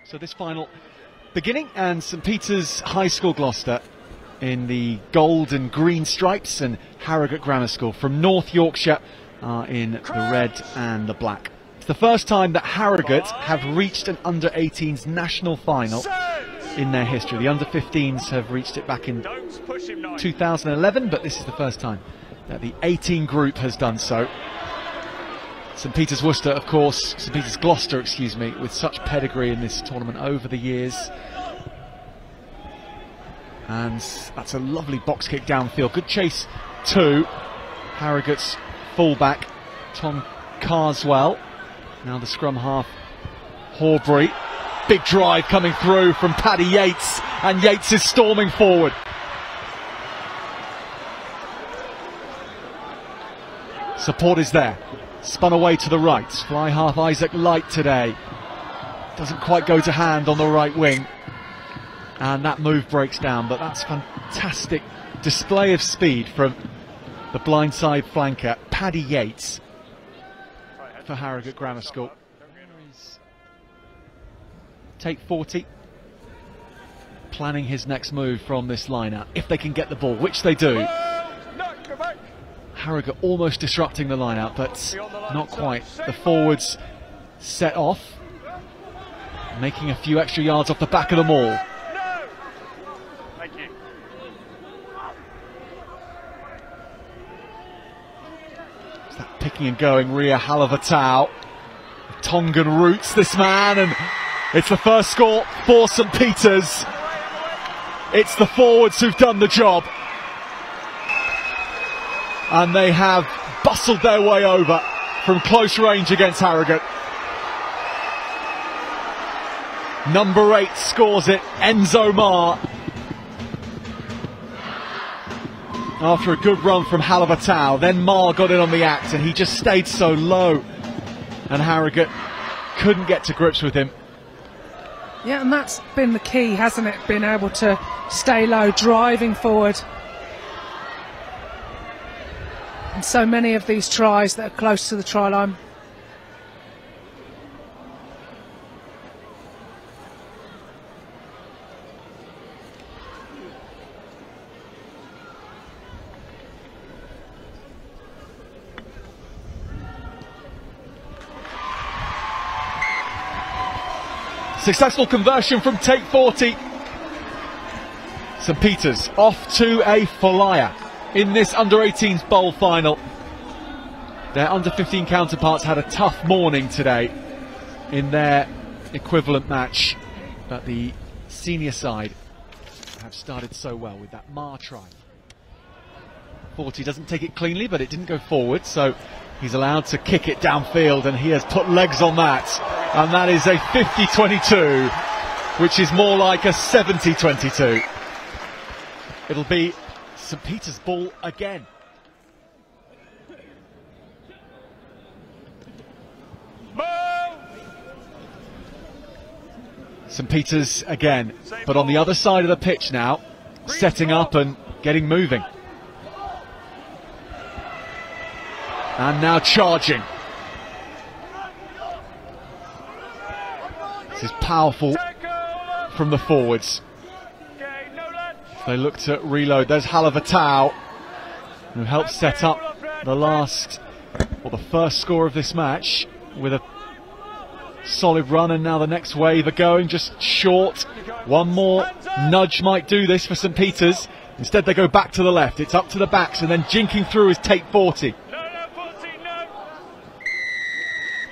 So this final beginning, and St Peter's High School Gloucester in the gold and green stripes, and Harrogate Grammar School from North Yorkshire in the red and the black. It's the first time that Harrogate have reached an under-18s national final in their history. The under-15s have reached it back in 2011, but this is the first time that the 18 group has done so. St Peter's Worcester, of course, St Peter's Gloucester, excuse me, with such pedigree in this tournament over the years. And that's a lovely box kick downfield. Good chase to Harrogate's fullback, Tom Carswell. Now the scrum half, Horbury. Big drive coming through from Paddy Yates, and Yates is storming forward. Support is there. Spun away to the right. Fly half Isaac Light today. Doesn't quite go to hand on the right wing. And that move breaks down, but that's fantastic display of speed from the blindside flanker, Paddy Yates, for Harrogate Grammar School. Take 40. Planning his next move from this line-out, if they can get the ball, which they do. Harrogate almost disrupting the line-out, but not quite. The forwards set off, making a few extra yards off the back of the maul. It's that picking and going Ria Halavatau. Tongan roots, this man, and it's the first score for St Peter's. It's the forwards who've done the job. And they have bustled their way over from close range against Harrogate. Number 8 scores it, Enzo Marr. After a good run from Halavatau, then Marr got in on the act, and he just stayed so low. And Harrogate couldn't get to grips with him. Yeah, and that's been the key, hasn't it? Being able to stay low, driving forward. And so many of these tries that are close to the try line. Successful conversion from take 40. St Peter's off to a flyer in this under-18s bowl final. Their under-15 counterparts had a tough morning today in their equivalent match, but the senior side have started so well with that Marr try. 40 doesn't take it cleanly, but it didn't go forward, so he's allowed to kick it downfield, and he has put legs on that, and that is a 50-22, which is more like a 70-22. It'll be St Peter's ball again. St Peter's again, but on the other side of the pitch now, setting up and getting moving. And now charging. This is powerful from the forwards. They look to reload. There's Halavatau, who helped set up the last, or the first score of this match with a solid run, and now the next wave are going just short. One more nudge might do this for St Peter's. Instead they go back to the left. It's up to the backs, and then jinking through is take 40.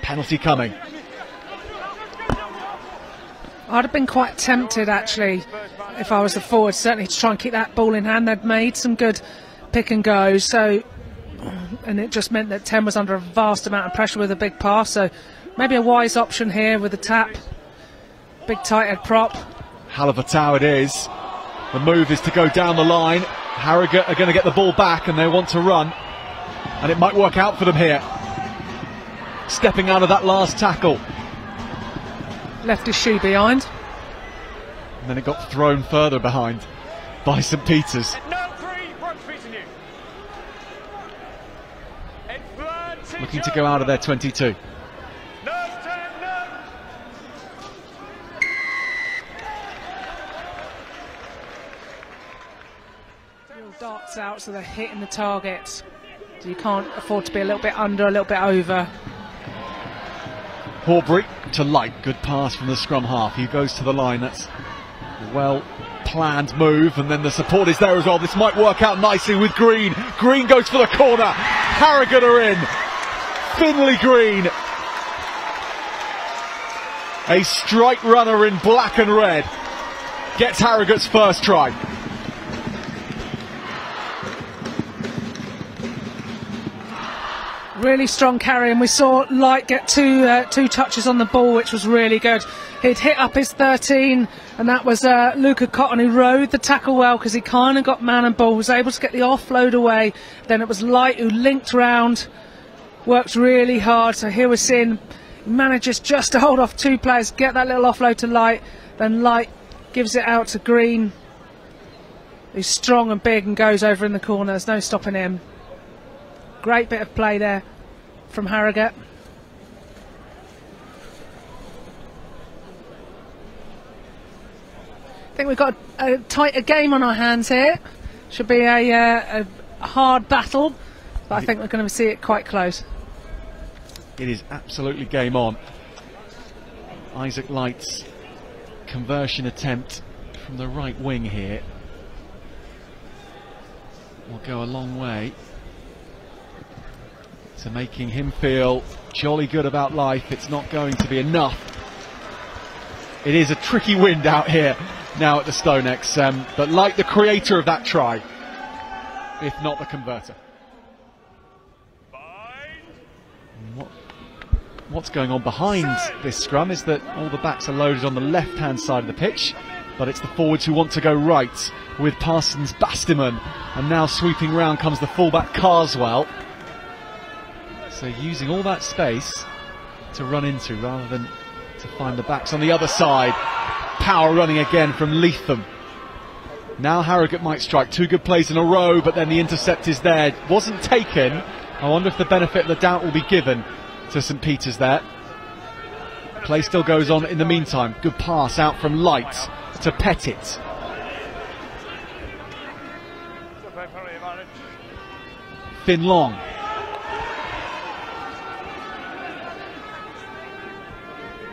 Penalty coming. I'd have been quite tempted, actually, if I was the forward, certainly to try and keep that ball in hand. They'd made some good pick and goes, so, and it just meant that 10 was under a vast amount of pressure with a big pass, so maybe a wise option here with the tap. Big tight head prop. Halavatau it is. The move is to go down the line. Harrogate are going to get the ball back, and they want to run, and it might work out for them here. Stepping out of that last tackle. Left his shoe behind. And then it got thrown further behind by St Peter's. Looking to go out of their 22. Little darts out so they're hitting the targets. So you can't afford to be a little bit under, a little bit over. Horbury to Light, good pass from the scrum half. He goes to the line, that's a well-planned move, and then the support is there as well. This might work out nicely with Green. Green goes for the corner. Harrogate are in. Finley Green, a strike runner in black and red, gets Harrogate's first try. Really strong carry, and we saw Light get two touches on the ball, which was really good. He'd hit up his 13, and that was Luca Cotton, who rode the tackle well because he kind of got man and ball, was able to get the offload away. Then it was Light who linked round, worked really hard. So here we're seeing he manages just to hold off two players, get that little offload to Light, then Light gives it out to Green, who's strong and big and goes over in the corner. There's no stopping him. Great bit of play there from Harrogate. I think we've got a tighter game on our hands here. Should be a hard battle, but I think we're going to see it quite close. It is absolutely game on. Isaac Light's conversion attempt from the right wing here will go a long way to making him feel jolly good about life. It's not going to be enough. It is a tricky wind out here now at the StoneX, but Light, the creator of that try, if not the converter. What's going on behind this scrum is that all the backs are loaded on the left-hand side of the pitch, but it's the forwards who want to go right, with Parsons Bastiman, and now sweeping round comes the fullback Carswell. So using all that space to run into rather than to find the backs on the other side. Power running again from Leatham. Now Harrogate might strike. Two good plays in a row, but then the intercept is there. Wasn't taken. I wonder if the benefit of the doubt will be given to St Peter's there. Play still goes on in the meantime. Good pass out from Light to Pettit. Finn Long.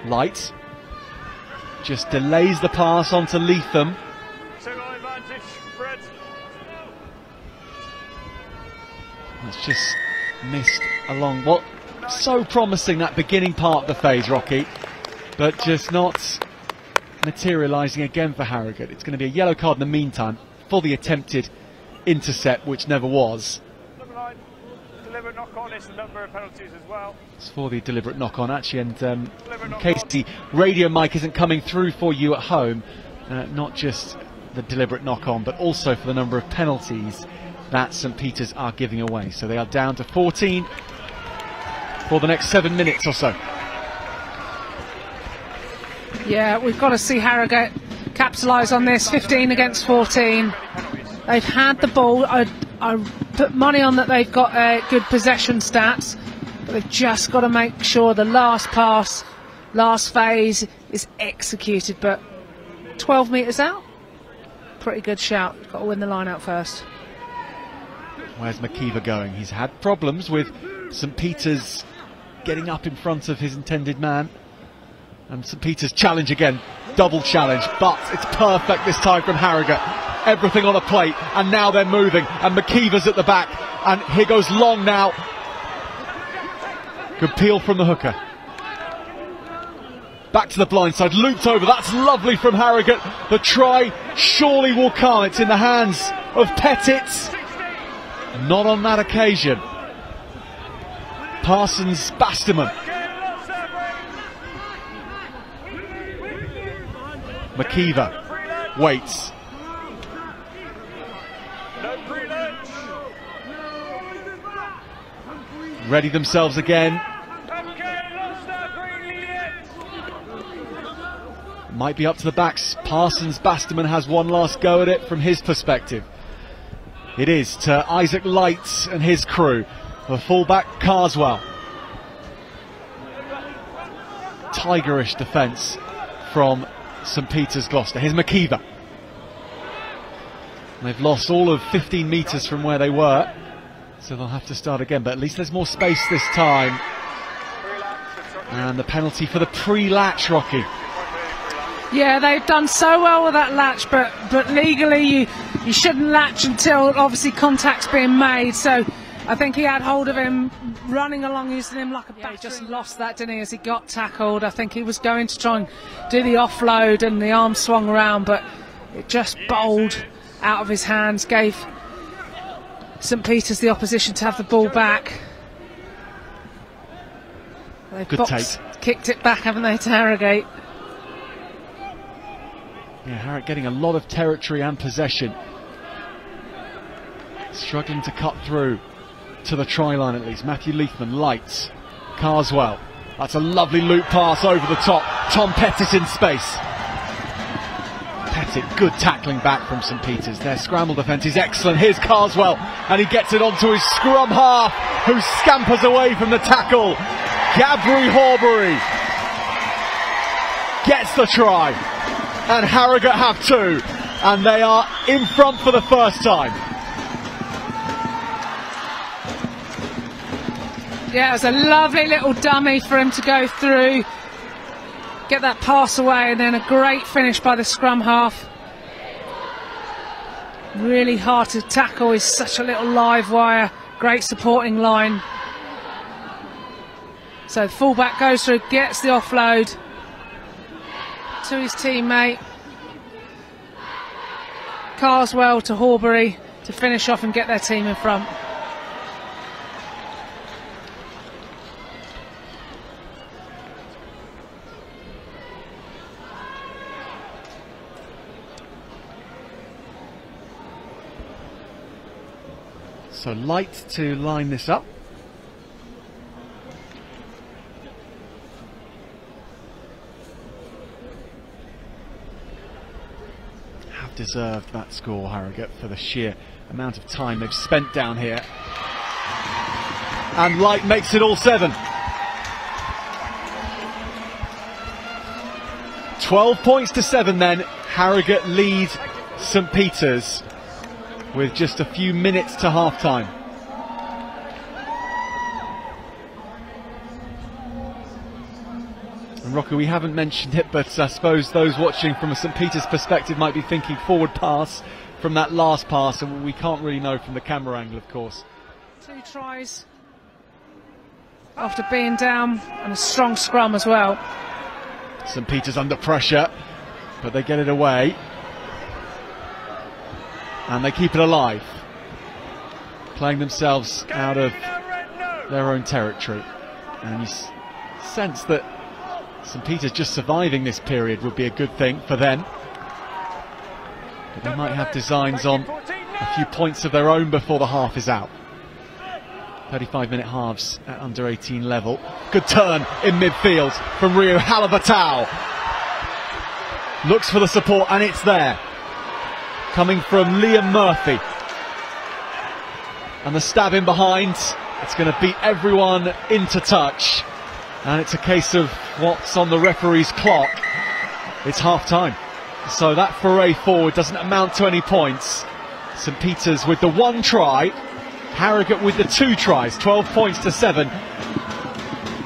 Light just delays the pass onto Leatham. It's just missed along. What so promising, that beginning part of the phase, Rocky, but just not materialising again for Harrogate. It's going to be a yellow card in the meantime for the attempted intercept, which never was. Deliberate knock-on is the number of penalties as well. It's for the deliberate knock-on, actually, and in case the radio mic isn't coming through for you at home, not just the deliberate knock-on, but also for the number of penalties that St Peter's are giving away. So they are down to 14 for the next 7 minutes or so. Yeah, we've got to see Harrogate capitalise on this. 15 against 14. They've had the ball. I put money on that they've got good possession stats, but they've just got to make sure the last pass, last phase is executed. But 12 metres out, pretty good shout. Got to win the line out first. Where's McKeever going? He's had problems with St Peter's getting up in front of his intended man. And St Peter's challenge again, double challenge, but it's perfect this time from Harrogate. Everything on a plate, and now they're moving, and McKeever's at the back, and here goes Long now. Good peel from the hooker. Back to the blind side, looped over, that's lovely from Harrogate. The try surely will come. It's in the hands of Pettit. Not on that occasion. Parsons Bastiman. McKeever waits. Ready themselves again. Might be up to the backs. Parsons Bastiman has one last go at it from his perspective. It is to Isaac Light and his crew. The fullback Carswell. Tigerish defence from St Peter's Gloucester. Here's McKeever. They've lost all of 15 metres from where they were, so they'll have to start again, but at least there's more space this time. And the penalty for the pre-latch, Rocky. Yeah, they've done so well with that latch, but legally you shouldn't latch until obviously contact's being made. So I think he had hold of him running along, using him like a battering. He just lost that, didn't he, as he got tackled. I think he was going to try and do the offload and the arm swung around, but it just bowled out of his hands, gave St Peter's the opposition to have the ball back. They've Good take. Kicked it back, haven't they, to Harrogate? Yeah, Harrogate getting a lot of territory and possession. Struggling to cut through to the try line at least. Matthew Leithman, lights. Carswell. That's a lovely loop pass over the top. Tom Pettit in space. Pettit, good tackling back from St Peter's. Their scramble defence is excellent. Here's Carswell, and he gets it onto his scrum half, who scampers away from the tackle. Gabri Horbury gets the try, and Harrogate have two, and they are in front for the first time. Yeah, it was a lovely little dummy for him to go through, get that pass away, and then a great finish by the scrum half. Really hard to tackle, he's such a little live wire, great supporting line. So the fullback goes through, gets the offload to his teammate. Carswell to Horbury to finish off and get their team in front. So Light to line this up. Have deserved that score, Harrogate, for the sheer amount of time they've spent down here. And Light makes it all 7. 12 points to 7 then. Harrogate lead St Peter's with just a few minutes to half-time. And Rocky, we haven't mentioned it, but I suppose those watching from a St Peter's perspective might be thinking forward pass from that last pass, and we can't really know from the camera angle, of course. 2 tries after being down, and a strong scrum as well. St Peter's under pressure, but they get it away. And they keep it alive, playing themselves out of their own territory. And you sense that St Peter's just surviving this period would be a good thing for them. But they might have designs on a few points of their own before the half is out. 35-minute halves at under 18 level. Good turn in midfield from Rio Halavatau. Looks for the support, and it's there. Coming from Liam Murphy. And the stab in behind, it's going to beat everyone into touch. And it's a case of what's on the referee's clock. It's half-time. So that foray forward doesn't amount to any points. St Peter's with the 1 try, Harrogate with the 2 tries, 12 points to 7.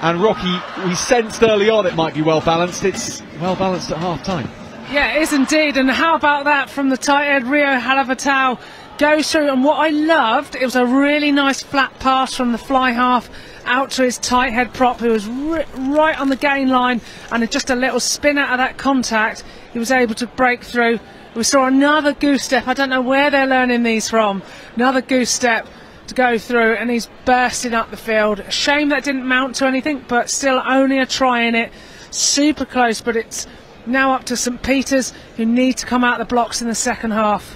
And Rocky, we sensed early on it might be well balanced. It's well balanced at half-time. Yeah, it is indeed, and how about that from the tight head Rio Halavatau, goes through, and what I loved, it was a really nice flat pass from the fly half out to his tight head prop, who was right on the gain line, and just a little spin out of that contact, he was able to break through. We saw another goose step, I don't know where they're learning these from, another goose step to go through, and he's bursting up the field. A shame that didn't mount to anything, but still only a try in it, super close, but it's now up to St Peter's, who need to come out the blocks in the second half.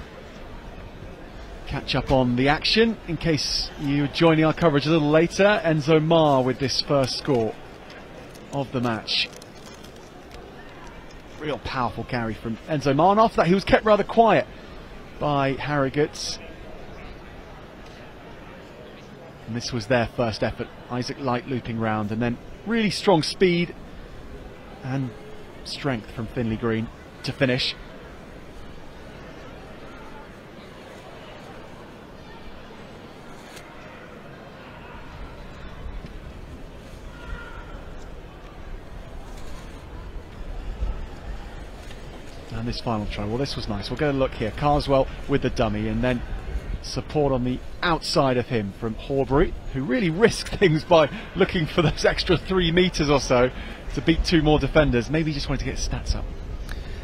Catch up on the action in case you're joining our coverage a little later. Enzo Marr with this first score of the match. Real powerful carry from Enzo Marr, and after that he was kept rather quiet by Harrogate. And this was their first effort. Isaac Light looping round, and then really strong speed and strength from Finley Green to finish. And this final try, well, this was nice. We'll get a look here. Carswell with the dummy, and then support on the outside of him from Horbury, who really risked things by looking for those extra 3 metres or so to beat 2 more defenders. Maybe he just wanted to get his stats up.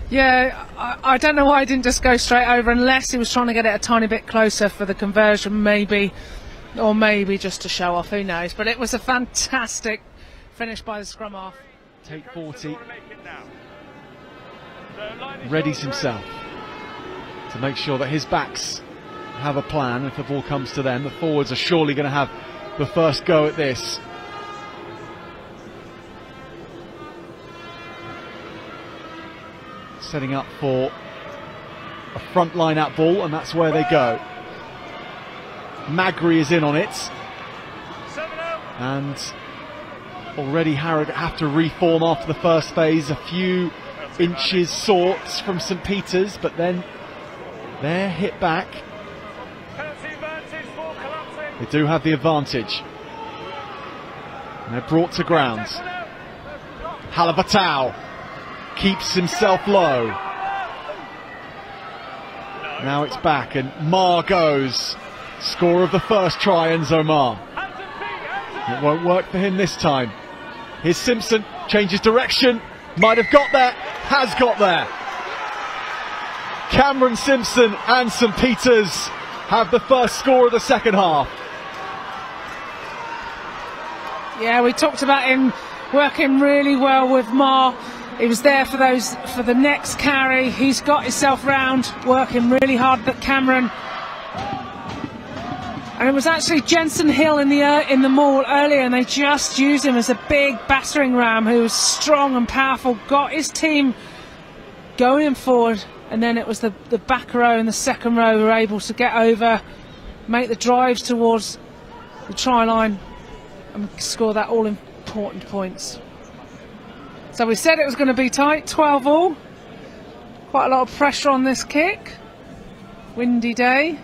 Yeah, I don't know why he didn't just go straight over, unless he was trying to get it a tiny bit closer for the conversion, maybe, or maybe just to show off, who knows. But it was a fantastic finish by the scrum half. Take 40 readies himself to make sure that his backs have a plan. If the ball comes to them, the forwards are surely going to have the first go at this. Setting up for a front line out ball, and that's where they go. Magri is in on it, and already Harrogate have to reform after the first phase. A few inches sorts from St Peter's, but then they're hit back. They do have the advantage, and they're brought to ground. Halabatau keeps himself low. Now it's back, and Mar goes. Score of the first try, Enzo Mar. It won't work for him this time. Here's Simpson, changes direction, might have got there, has got there. Cameron Simpson and St Peter's have the first score of the second half. Yeah, we talked about him working really well with Mar. He was there for the next carry. He's got himself round, working really hard at Cameron. And it was actually Jensen Hill in the maul earlier, and they just used him as a big battering ram who was strong and powerful, got his team going forward, and then it was the back row and the second row who were able to get over, make the drives towards the try line and score that all important points. So we said it was going to be tight, 12 all. Quite a lot of pressure on this kick. Windy day.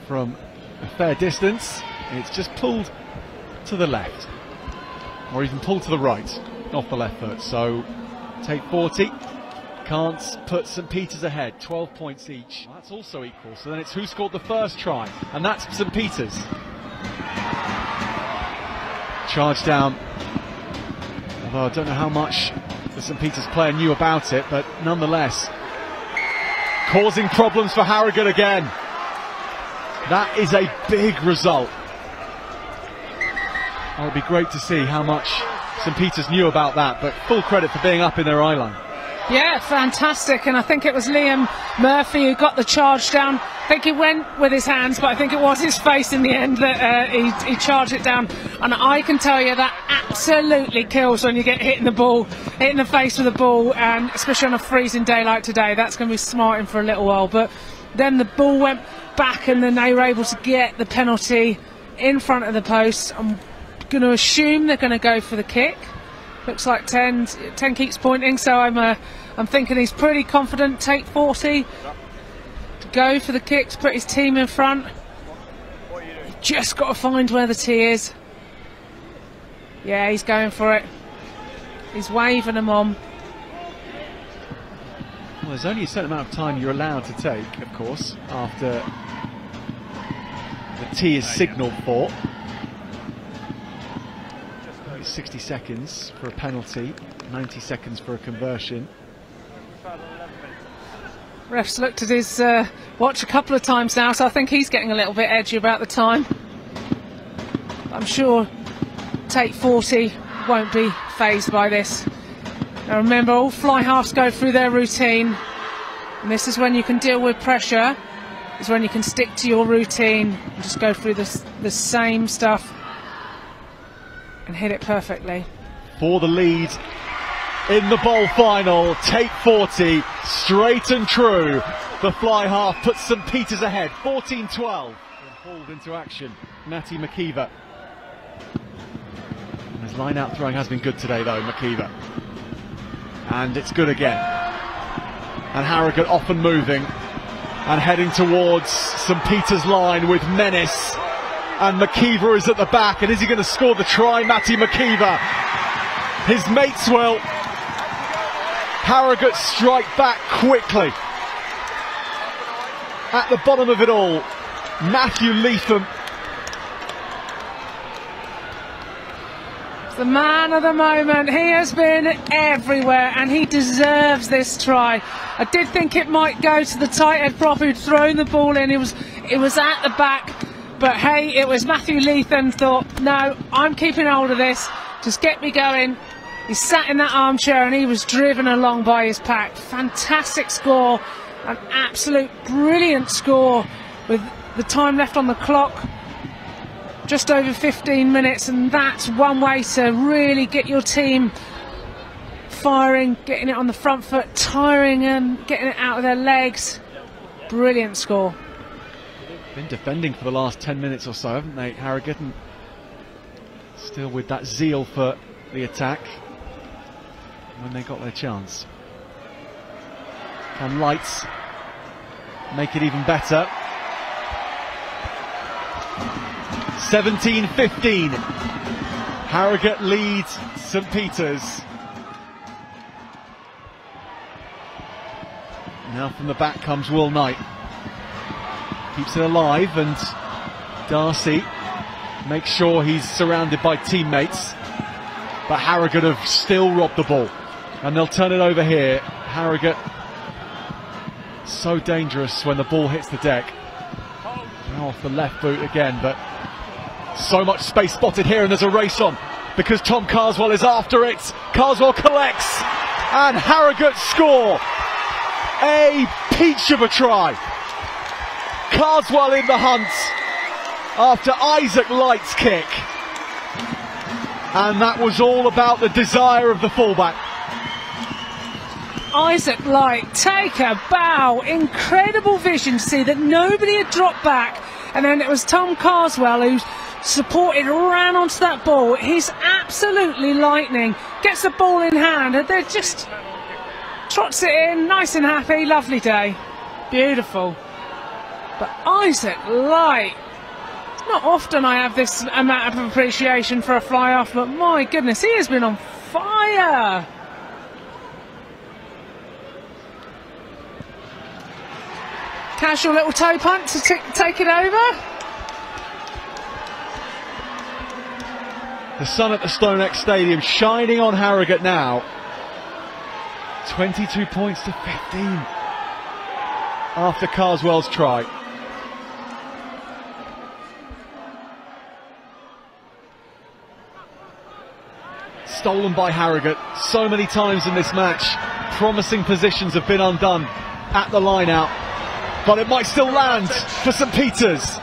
From a fair distance, it's just pulled to the left, or even pulled to the right, off the left foot. So take 40. Can't put St Peter's ahead, 12 points each. Well, that's also equal. So then it's who scored the first try, and that's St Peter's. Charge down. Although I don't know how much the St Peter's player knew about it, but nonetheless, causing problems for Harrogate again. That is a big result. Oh, it'd be great to see how much St Peter's knew about that, but full credit for being up in their eye line. Yeah, fantastic, and I think it was Liam Murphy who got the charge down. I think he went with his hands, but I think it was his face in the end that he charged it down. And I can tell you that absolutely kills when you get hit in the face with a ball, and especially on a freezing day like today. That's going to be smarting for a little while. But then the ball went back, and then they were able to get the penalty in front of the post. I'm going to assume they're going to go for the kick. Looks like 10 keeps pointing, so I'm thinking he's pretty confident. Take 40 to go for the kick to put his team in front. You've just got to find where the tee is. Yeah, he's going for it. He's waving them on. Well, there's only a certain amount of time you're allowed to take, of course, after the tee is signalled for. 60 seconds for a penalty, 90 seconds for a conversion. Ref's looked at his watch a couple of times now, so I think he's getting a little bit edgy about the time. I'm sure take 40 won't be fazed by this. Now remember, all fly halves go through their routine, and this is when you can deal with pressure, is when you can stick to your routine and just go through the same stuff and hit it perfectly. For the lead in the bowl final, take 40, straight and true. The fly half puts St Peter's ahead, 14-12. And hauled into action, Natty McKeever. And his line-out throwing has been good today though, McKeever. And it's good again. And Harrogate often moving and heading towards St Peter's line with menace. And McKeever is at the back, and is he going to score the try? Matty McKeever. His mates will. Harrogate strike back quickly. At the bottom of it all, Matthew Leatham. The man of the moment. He has been everywhere and he deserves this try. I did think it might go to the tight head prop who'd thrown the ball in. It was at the back, but hey, it was Matthew Leatham thought, no, I'm keeping hold of this, just get me going. He sat in that armchair and he was driven along by his pack. Fantastic score, an absolute brilliant score with the time left on the clock. Just over 15 minutes, and that's one way to really get your team firing, getting it on the front foot, tiring and getting it out of their legs. Brilliant score. Been defending for the last 10 minutes or so, haven't they, Harrogate? And still with that zeal for the attack when they got their chance. Can Lights make it even better? 17-15. Harrogate leads St Peter's. Now from the back comes Will Knight. Keeps it alive, and Darcy makes sure he's surrounded by teammates. But Harrogate have still robbed the ball, and they'll turn it over here. Harrogate so dangerous when the ball hits the deck. Now off the left boot again, but so much space spotted here, and there's a race on because Tom Carswell is after it. Carswell collects, and Harrogate score. A peach of a try. Carswell in the hunt after Isaac Light's kick, and that was all about the desire of the fullback. Isaac Light, take a bow. Incredible vision to see that nobody had dropped back, and then it was Tom Carswell who supported, ran onto that ball. He's absolutely lightning. Gets the ball in hand and then just trots it in, nice and happy. Lovely day, beautiful. But Isaac Light, it's not often I have this amount of appreciation for a fly off, but my goodness, he has been on fire. Casual little toe punt to take it over. The sun at the StoneX Stadium shining on Harrogate now. 22 points to 15 after Carswell's try. Stolen by Harrogate so many times in this match. Promising positions have been undone at the line out, but it might still land for St Peter's.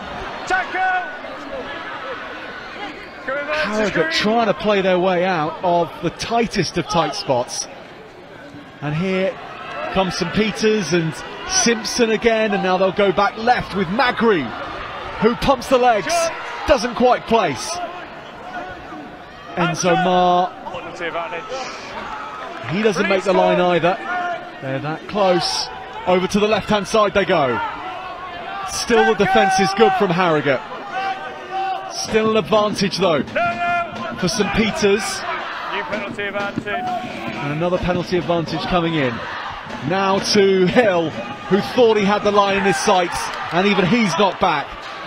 Harrogate trying to play their way out of the tightest of tight spots. And here comes St Peter's and Simpson again, and now they'll go back left with Magri, who pumps the legs, doesn't quite place. Enzo Marr, he doesn't make the line either. They're that close. Over to the left hand side they go. Still the defence is good from Harrogate. Still an advantage though for St Peter's. New penalty advantage. And another penalty advantage coming in. Now to Hill, who thought he had the line in his sights, and even he's not back.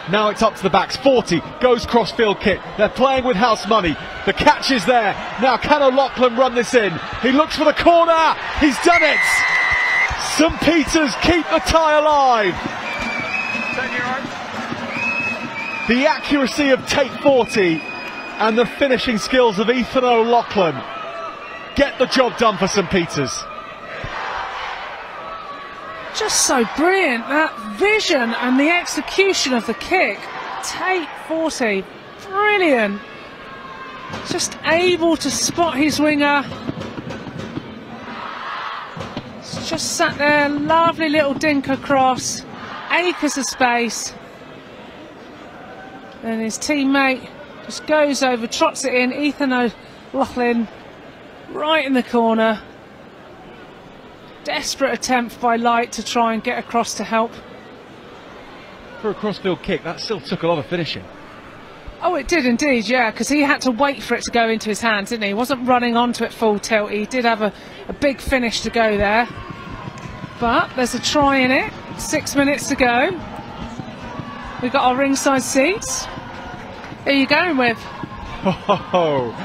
Now it's up to the backs. 40 goes cross-field kick. They're playing with house money. The catch is there. Now can O'Loughlin run this in? He looks for the corner. He's done it. St Peter's keep the tie alive. The accuracy of Tate 40 and the finishing skills of Ethan O'Loughlin get the job done for St Peter's. Just so brilliant, that vision and the execution of the kick. Tate 40, brilliant. Just able to spot his winger. It's just sat there, lovely little dink across, acres of space. And his teammate just goes over, trots it in. Ethan O'Loughlin right in the corner. Desperate attempt by Light to try and get across to help. For a crossfield kick, that still took a lot of finishing. Oh, it did indeed, yeah, because he had to wait for it to go into his hands, didn't he? He wasn't running onto it full tilt. He did have a big finish to go there. But there's a try in it. 6 minutes to go. We've got our ringside seats. Who are you going with? Oh,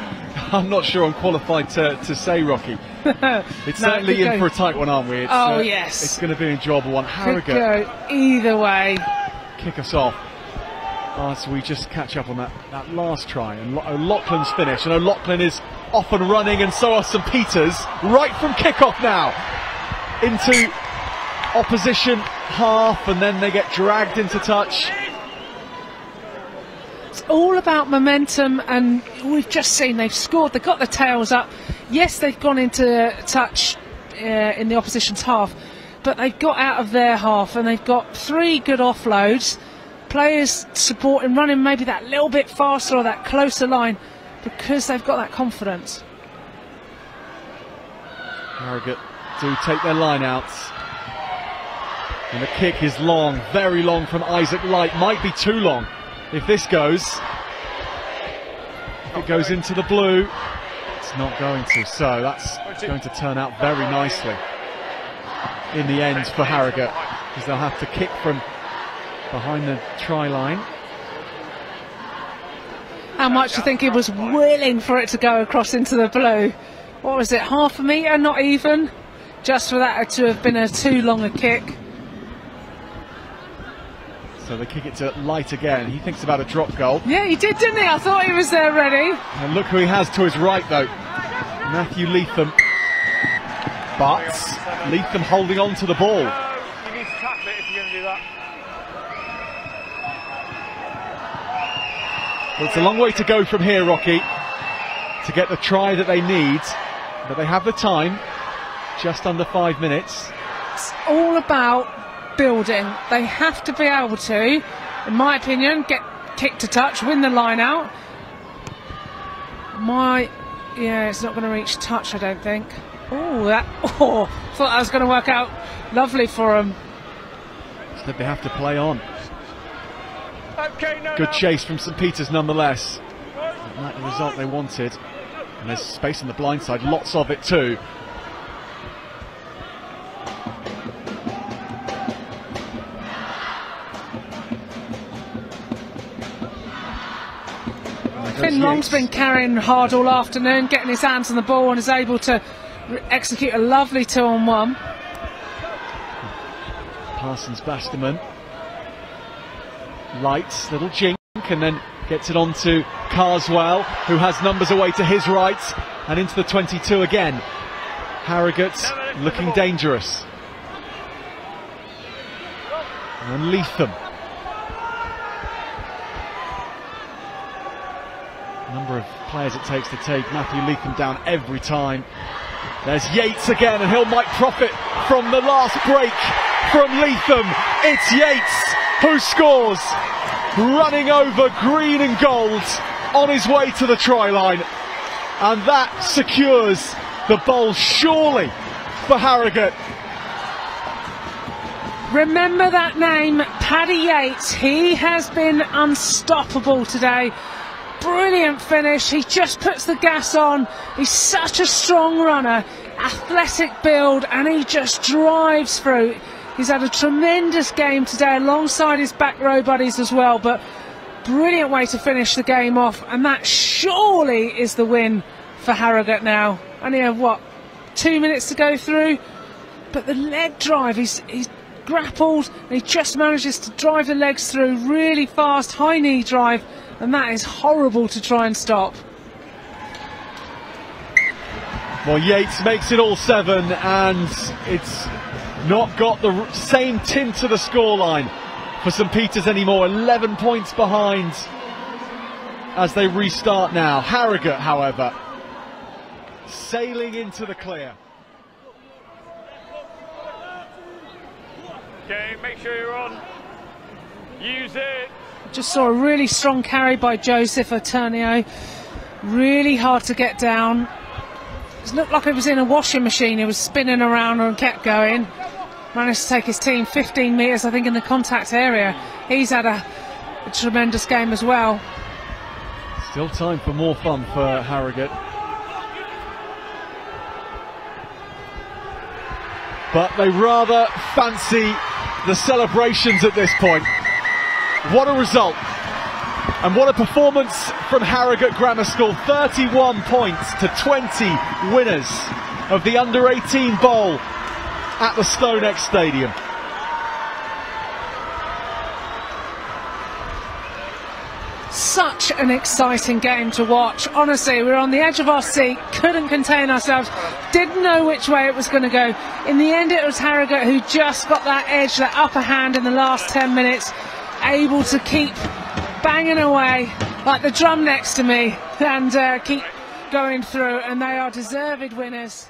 I'm not sure I'm qualified to say, Rocky. It's No, certainly could in go. for a tight one, aren't we? It's, Yes. It's going to be an enjoyable one. Could Harrogate go either way. kick us off. So we just catch up on that last try. And O'Loughlin's finish. And O'Loughlin is off and running, and so are St Peters. Right from kickoff now. Into opposition half, and then they get dragged into touch. It's all about momentum, and we've just seen they've scored. They've got the tails up. Yes, they've gone into touch in the opposition's half, but they've got out of their half, and they've got 3 good offloads. Players supporting, running maybe that little bit faster or that closer line, because they've got that confidence. Harrogate do take their line outs. And the kick is long, very long from Isaac Light. Might be too long if this goes. If it goes into the blue, it's not going to. So that's going to turn out very nicely in the end for Harrogate, because they'll have to kick from behind the try line. How much do you think he was willing for it to go across into the blue? What was it, half a metre, not even? Just for that to have been too long a kick. So they kick it to Light again. He thinks about a drop goal. Yeah, he did, didn't he? I thought he was there ready. And look who he has to his right, though. Matthew Leatham. But Leatham holding on to the ball. You need to tackle it if you're going to do that. Well, it's a long way to go from here, Rocky, to get the try that they need. But they have the time, just under 5 minutes. It's all about building. They have to be able to, in my opinion, get kicked to touch, win the line out. Yeah, it's not going to reach touch, I don't think. Thought that was going to work out lovely for them. So they have to play on. Okay, Good chase from St Peters nonetheless. Not the result they wanted. And there's space on the blind side, lots of it too. Finn Long's been carrying hard all afternoon, getting his hands on the ball, and is able to execute a lovely 2-on-1. Parsons Basterman. Lights, little jink, and then gets it on to Carswell, who has numbers away to his right, and into the 22 again. Harrogate looking dangerous. And Leatham. Number of players it takes to take Matthew Leatham down every time. There's Yates again, and Hill might profit from the last break from Leatham. It's Yates who scores, running over green and gold on his way to the try line, and that secures the bowl surely for Harrogate. Remember that name, Paddy Yates. He has been unstoppable today. Brilliant finish. He just puts the gas on. He's such a strong runner, athletic build, and he just drives through. He's had a tremendous game today alongside his back row buddies as well, but brilliant way to finish the game off, and that surely is the win for Harrogate now. Only have 2 minutes to go through, but the leg drive, he's grappled, and he just manages to drive the legs through really fast, high knee drive, and that is horrible to try and stop. Well, Yates makes it all 7, and it's not got the same tint to the scoreline for St Peters anymore. 11 points behind as they restart now. Harrogate, however, sailing into the clear. Okay, make sure you're on. Use it. Just saw a really strong carry by Joseph Aternio. Really hard to get down. It looked like it was in a washing machine. He was spinning around and kept going. Managed to take his team 15 metres, I think, in the contact area. He's had a tremendous game as well. Still time for more fun for Harrogate. But they rather fancy the celebrations at this point. What a result. And what a performance from Harrogate Grammar School. 31 points to 20 winners of the Under-18 Bowl at the StoneX Stadium. Such an exciting game to watch. Honestly, we were on the edge of our seat, couldn't contain ourselves, didn't know which way it was going to go. In the end, it was Harrogate who just got that edge, that upper hand in the last 10 minutes, able to keep banging away like the drum next to me and keep going through, and they are deserved winners.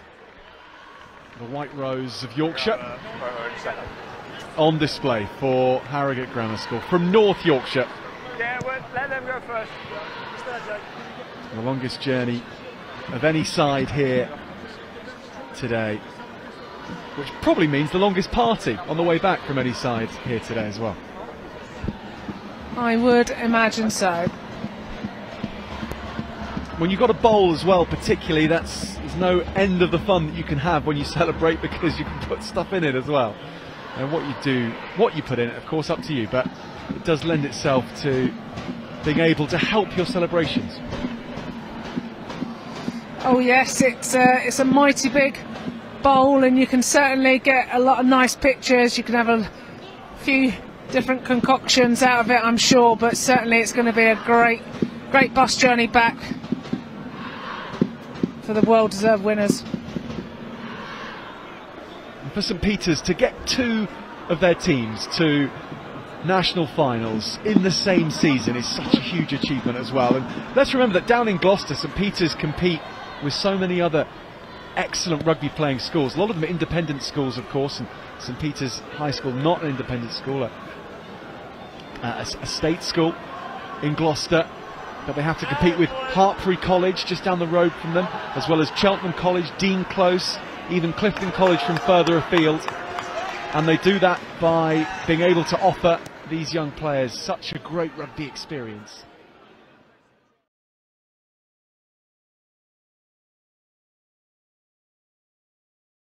The White Rose of Yorkshire on display for Harrogate Grammar School from North Yorkshire. Yeah, well, let them go first. The longest journey of any side here today, which probably means the longest party on the way back from any side here today as well. I would imagine so. When you've got a bowl as well, particularly, there's no end of the fun that you can have when you celebrate, because you can put stuff in it as well. And what you do, what you put in it, of course, up to you, but it does lend itself to being able to help your celebrations. Oh yes, it's a mighty big bowl, and you can certainly get a lot of nice pictures. You can have a few different concoctions out of it, I'm sure, but certainly it's going to be a great bus journey back for the well-deserved winners. And for St Peter's to get two of their teams to national finals in the same season is such a huge achievement as well. And let's remember that down in Gloucester, St Peter's compete with so many other excellent rugby playing schools. A lot of them are independent schools, of course, and St Peter's High School, not an independent school, a state school in Gloucester, but they have to compete with Hartpury College just down the road from them, as well as Cheltenham College, Dean Close, even Clifton College from further afield. And they do that by being able to offer these young players such a great rugby experience.